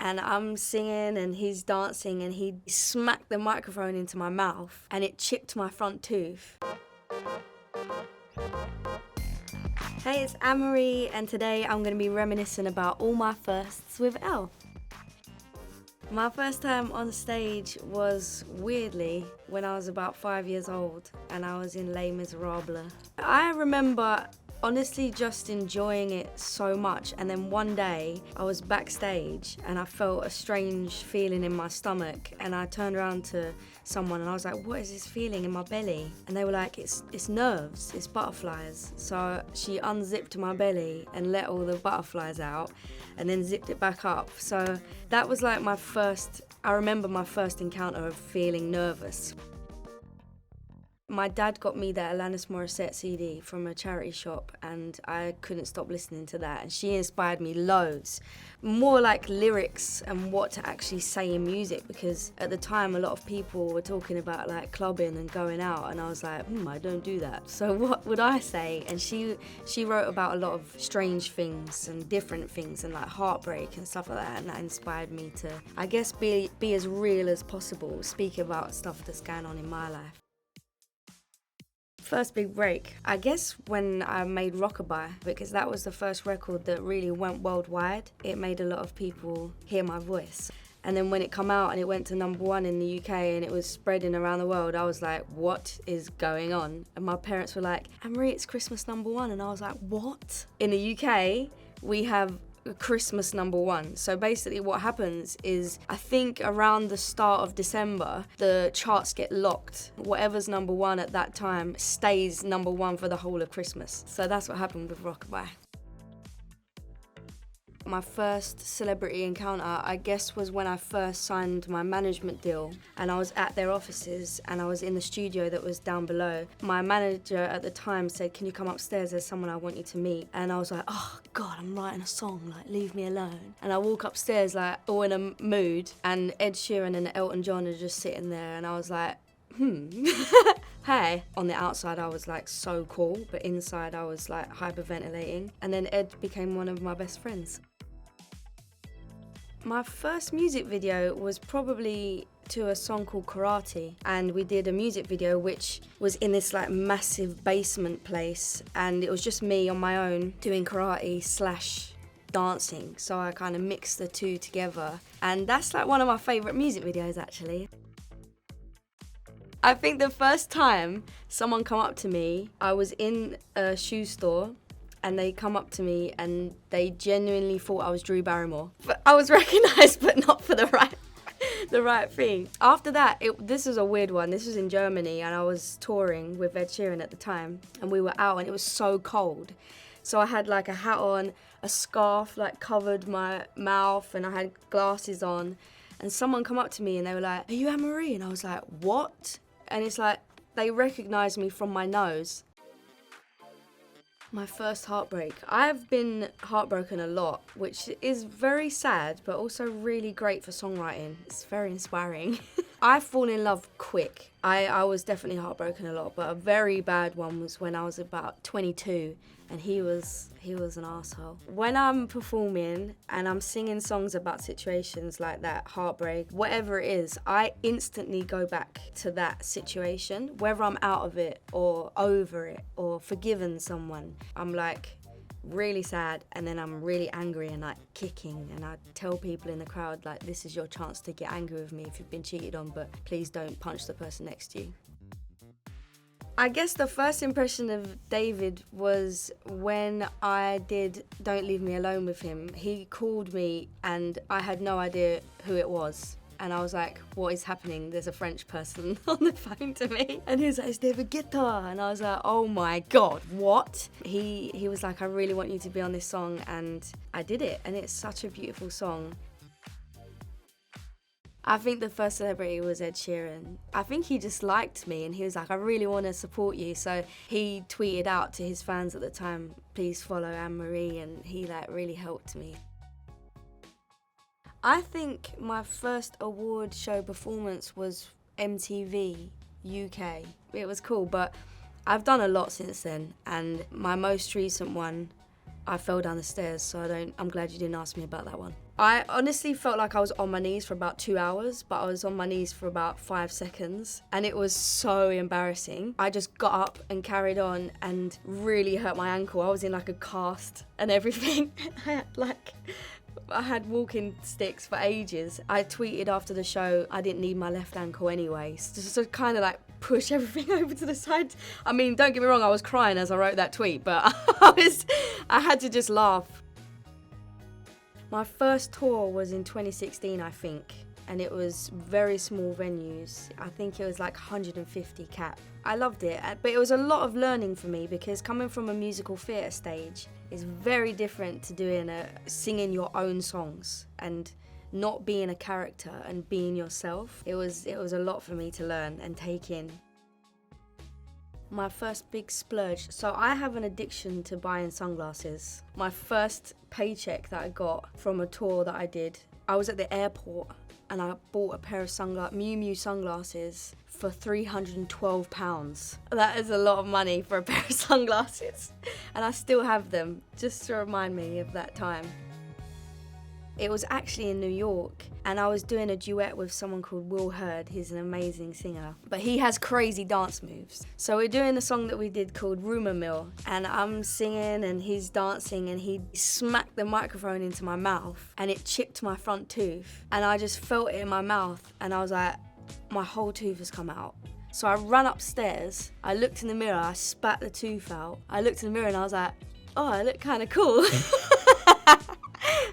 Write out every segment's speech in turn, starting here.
and I'm singing and he's dancing and he smacked the microphone into my mouth and it chipped my front tooth. Hey, it's Anne-Marie and today I'm going to be reminiscing about all my firsts with ELLE. My first time on stage was, weirdly, when I was about 5 years old and I was in Les Miserables. I remember honestly just enjoying it so much, and then one day I was backstage and I felt a strange feeling in my stomach and I turned around to someone and I was like, what is this feeling in my belly? And they were like, it's nerves, it's butterflies. So she unzipped my belly and let all the butterflies out and then zipped it back up. So that was like I remember my first encounter of feeling nervous. My dad got me the Alanis Morissette CD from a charity shop and I couldn't stop listening to that, and she inspired me loads. More like lyrics and what to actually say in music, because at the time a lot of people were talking about like clubbing and going out and I was like, I don't do that, so what would I say? And she wrote about a lot of strange things and different things and like heartbreak and stuff like that, and that inspired me to, I guess, be as real as possible, speak about stuff that's going on in my life. First big break, I guess when I made Rockabye, because that was the first record that really went worldwide. It made a lot of people hear my voice. And then when it came out and it went to #1 in the UK and it was spreading around the world, I was like, what is going on? And my parents were like, Anne-Marie, it's Christmas #1. And I was like, what? In the UK, we have Christmas #1. So basically what happens is, I think around the start of December, the charts get locked. Whatever's #1 at that time stays #1 for the whole of Christmas. So that's what happened with Rockabye. My first celebrity encounter, I guess, was when I first signed my management deal and I was at their offices and I was in the studio that was down below. My manager at the time said, can you come upstairs, there's someone I want you to meet. And I was like, oh God, I'm writing a song, like leave me alone. And I walk upstairs like all in a mood, and Ed Sheeran and Elton John are just sitting there and I was like, hey. On the outside I was like so cool, but inside I was like hyperventilating. And then Ed became one of my best friends. My first music video was probably to a song called Karate, and we did a music video which was in this like massive basement place, and it was just me on my own doing karate / dancing, so I kind of mixed the two together, and that's like one of my favourite music videos actually. I think the first time someone come up to me, I was in a shoe store and they come up to me and they genuinely thought I was Drew Barrymore. But I was recognised, but not for the right thing. After that, this was a weird one. This was in Germany and I was touring with Ed Sheeran at the time, and we were out and it was so cold. So I had like a hat on, a scarf like covered my mouth, and I had glasses on, and someone come up to me and they were like, are you Anne-Marie? And I was like, what? And it's like, they recognised me from my nose. My first heartbreak. I've been heartbroken a lot, which is very sad, but also really great for songwriting. It's very inspiring. I fall in love quick. I was definitely heartbroken a lot, but a very bad one was when I was about 22 and he was an asshole. When I'm performing and I'm singing songs about situations like that, heartbreak, whatever it is, I instantly go back to that situation, whether I'm out of it or over it or forgiven someone. I'm like really sad and then I'm really angry and like kicking, and I tell people in the crowd like, this is your chance to get angry with me if you've been cheated on, but please don't punch the person next to you. I guess the first impression of David was when I did Don't Leave Me Alone with him. He called me and I had no idea who it was. And I was like, what is happening? There's a French person on the phone to me. And he was like, it's David Guetta. And I was like, oh my God, what? He was like, I really want you to be on this song. And I did it. And it's such a beautiful song. I think the first celebrity was Ed Sheeran. I think he just liked me and he was like, I really want to support you. So he tweeted out to his fans at the time, please follow Anne-Marie, and he like really helped me. I think my first award show performance was MTV UK. It was cool, but I've done a lot since then, and my most recent one, I fell down the stairs, so I'm glad you didn't ask me about that one. I honestly felt like I was on my knees for about 2 hours, but I was on my knees for about 5 seconds, and it was so embarrassing. I just got up and carried on and really hurt my ankle. I was in like a cast and everything. I had walking sticks for ages. I tweeted after the show, I didn't need my left ankle anyway, just to kind of like push everything over to the side. I mean, don't get me wrong, I was crying as I wrote that tweet, but I had to just laugh. My first tour was in 2016, I think, and it was very small venues. I think it was like 150 cap. I loved it, but it was a lot of learning for me because coming from a musical theatre stage is very different to singing your own songs and not being a character and being yourself. It was a lot for me to learn and take in. My first big splurge. So I have an addiction to buying sunglasses. My first paycheck that I got from a tour that I did, I was at the airport and I bought a pair of Miu Miu sunglasses for £312. That is a lot of money for a pair of sunglasses. And I still have them, just to remind me of that time. It was actually in New York, and I was doing a duet with someone called Will Hurd. He's an amazing singer, but he has crazy dance moves. So we're doing a song that we did called Rumour Mill, and I'm singing and he's dancing, and he smacked the microphone into my mouth and it chipped my front tooth, and I just felt it in my mouth and I was like, my whole tooth has come out. So I ran upstairs, I looked in the mirror, I spat the tooth out. I looked in the mirror and I was like, oh, I look kind of cool.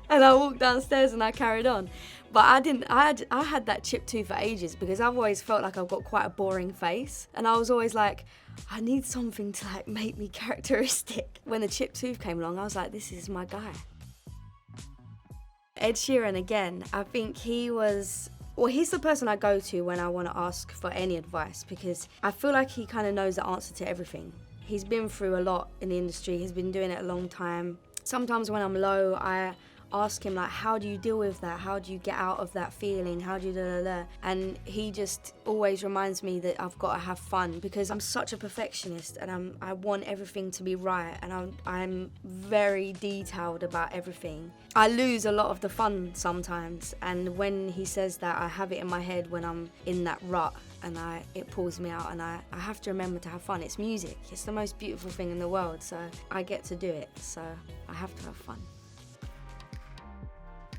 And I walked downstairs and I carried on. But I had that chipped tooth for ages because I've always felt like I've got quite a boring face. And I was always like, I need something to like make me characteristic. When the chipped tooth came along, I was like, this is my guy. Ed Sheeran again, I think he's the person I go to when I want to ask for any advice because I feel like he kind of knows the answer to everything. He's been through a lot in the industry, he's been doing it a long time. Sometimes when I'm low, I ask him like, how do you deal with that? How do you get out of that feeling? How do you da-da-da? And he just always reminds me that I've got to have fun because I'm such a perfectionist and I want everything to be right and I'm very detailed about everything. I lose a lot of the fun sometimes, and when he says that, I have it in my head when I'm in that rut and it pulls me out, and I have to remember to have fun. It's music. It's the most beautiful thing in the world, so I get to do it, so I have to have fun.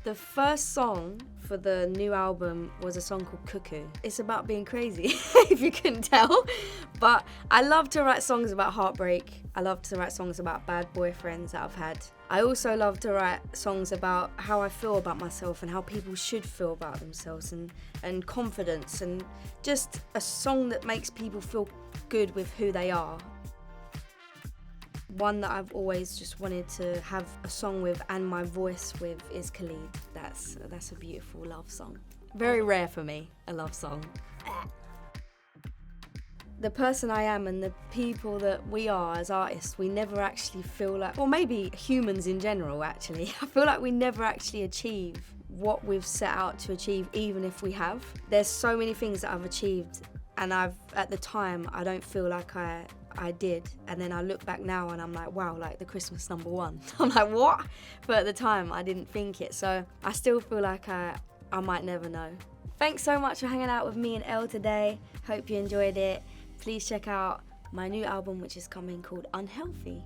The first song for the new album was a song called Cuckoo. It's about being crazy, if you couldn't tell. But I love to write songs about heartbreak. I love to write songs about bad boyfriends that I've had. I also love to write songs about how I feel about myself and how people should feel about themselves and confidence, and just a song that makes people feel good with who they are. One that I've always just wanted to have a song with and my voice with is Khalid. That's a beautiful love song. Very rare for me, a love song. The person I am and the people that we are as artists, we never actually feel like, or maybe humans in general actually, I feel like we never actually achieve what we've set out to achieve, even if we have. There's so many things that I've achieved and at the time, I don't feel like I did, and then I look back now and I'm like, wow, like the Christmas #1. I'm like, what? But at the time I didn't think it, so I still feel like I might never know. Thanks so much for hanging out with me and Elle today. Hope you enjoyed it. Please check out my new album which is coming called Unhealthy.